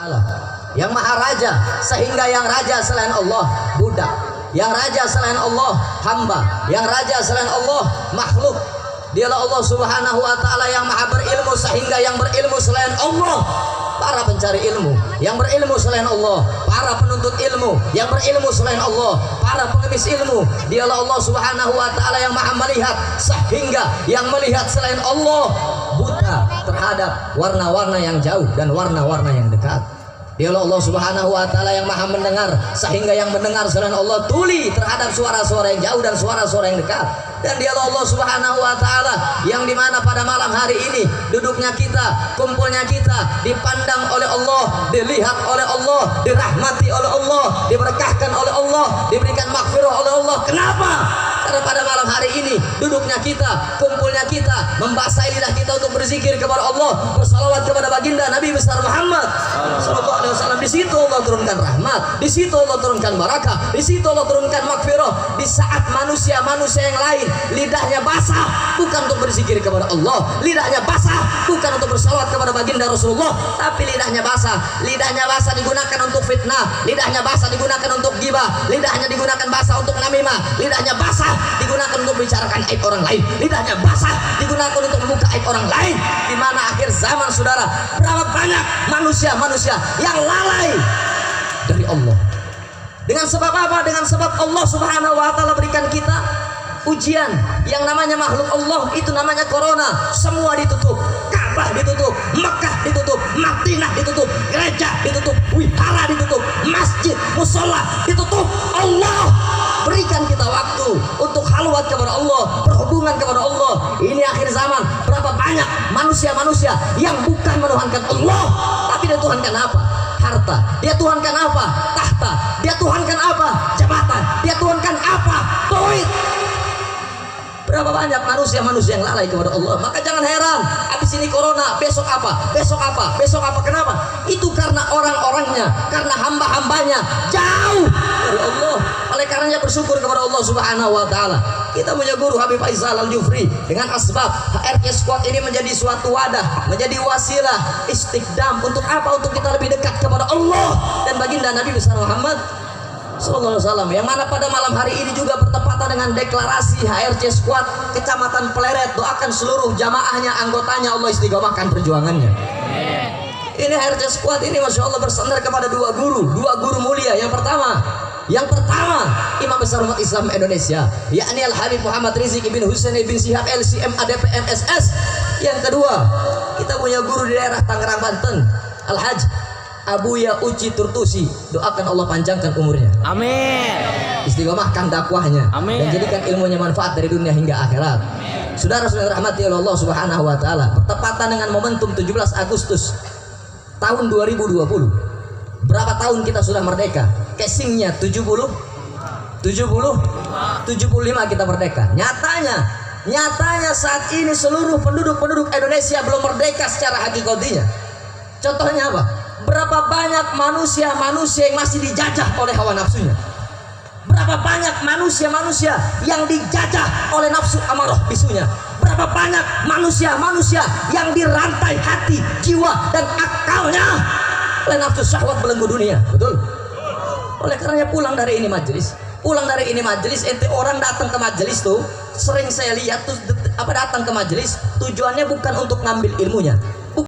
Allah yang maha raja, sehingga yang raja selain Allah budak, yang raja selain Allah hamba, yang raja selain Allah makhluk. Dialah Allah subhanahu wa ta'ala yang maha berilmu, sehingga yang berilmu selain Allah para pencari ilmu, yang berilmu selain Allah para penuntut ilmu, yang berilmu selain Allah para pengemis ilmu. Dialah Allah subhanahu wa ta'ala yang maha melihat, sehingga yang melihat selain Allah buta terhadap warna-warna yang jauh dan warna-warna yang dekat. Dialah Allah subhanahu wa ta'ala yang maha mendengar, sehingga yang mendengar selain Allah tuli terhadap suara-suara yang jauh dan suara-suara yang dekat. Dan dialah Allah subhanahu wa ta'ala yang dimana pada malam hari ini duduknya kita, kumpulnya kita dipandang oleh Allah, dilihat oleh Allah, dirahmati oleh Allah, diberkahkan oleh Allah, diberikan maghfirah oleh Allah. Kenapa? Karena pada malam hari ini duduknya kita, kumpulnya kita, membasahi lidah kita untuk berzikir kepada Allah, bersalawat kepada baginda Nabi besar Muhammad sallallahu alaihi wasallam. Di situ Allah turunkan rahmat, di situ Allah turunkan barakah, di situ Allah turunkan maghfirah. Di saat manusia-manusia yang lain lidahnya basah bukan untuk berzikir kepada Allah, lidahnya basah bukan untuk bersalawat kepada baginda Rasulullah, tapi lidahnya basah. Lidahnya basah digunakan untuk fitnah, lidahnya basah digunakan untuk ghibah, lidahnya digunakan basah untuk namimah, lidahnya basah digunakan untuk bicarakan aib orang lain, lidahnya basah digunakan untuk membuka aib orang lain. Di mana akhir zaman saudara, berapa banyak manusia-manusia yang lalai dari Allah. Dengan sebab apa? Dengan sebab Allah subhanahu wa ta'ala berikan kita ujian yang namanya makhluk Allah, itu namanya corona. Semua ditutup, Ka'bah ditutup, Mekah ditutup, Madinah ditutup, gereja ditutup, wihara ditutup, masjid, musola ditutup. Allah berikan kita waktu untuk halwat kepada Allah, berhubungan kepada Allah. Ini akhir zaman, berapa banyak manusia-manusia yang bukan menuhankan Allah, tapi dia tuhankan apa? Harta. Dia tuhankan apa? Tahta. Dia tuhankan apa? Jabatan. Dia tuhankan apa? Duit. Berapa banyak manusia-manusia yang lalai kepada Allah. Maka jangan heran, habis ini corona, besok apa? Besok apa? Besok apa? Kenapa? Itu karena orang-orangnya, karena hamba-hambanya jauh dari Allah. Oleh karenanya bersyukur kepada Allah subhanahu wa ta'ala. Kita punya guru Habib Faisal Al-Jufri dengan asbab HRC Squad ini menjadi suatu wadah, menjadi wasilah istiqdam. Untuk apa? Untuk kita lebih dekat kepada Allah dan baginda Nabi besar Muhammad sallallahu alaihi wasallam, yang mana pada malam hari ini juga bertepatan dengan deklarasi HRC Squad Kecamatan Pleret. Doakan seluruh jamaahnya, anggotanya, Allah istiqomahkan perjuangannya. Ini HRC Squad ini Masya Allah bersandar kepada dua guru mulia. Yang pertama Imam besar umat Islam Indonesia, yakni Al Habib Muhammad Rizik ibn Husain ibn Syihab LCM ADP MSS. Yang kedua, kita punya guru di daerah Tangerang Banten, Al Haj Abuya Uci Turtusi. Doakan Allah panjangkan umurnya, amin, istiqomahkan dakwahnya, amin, dan jadikan ilmunya manfaat dari dunia hingga akhirat. Saudara-saudara rahmati Allah subhanahu wa ta'ala, bertepatan dengan momentum 17 Agustus tahun 2020. Berapa tahun kita sudah merdeka? Casingnya 75 kita merdeka. Nyatanya saat ini seluruh penduduk Indonesia belum merdeka secara hakikatinya. Contohnya apa? Berapa banyak manusia yang masih dijajah oleh hawa nafsunya? Berapa banyak manusia yang dijajah oleh nafsu amarah bisunya? Berapa banyak manusia yang dirantai hati, jiwa, dan akalnya oleh nafsu syahwat belenggu dunia? Betul? Oleh karenanya pulang dari ini majelis, ente orang datang ke majelis tuh, sering saya lihat tuh datang ke majelis tujuannya bukan untuk ngambil ilmunya,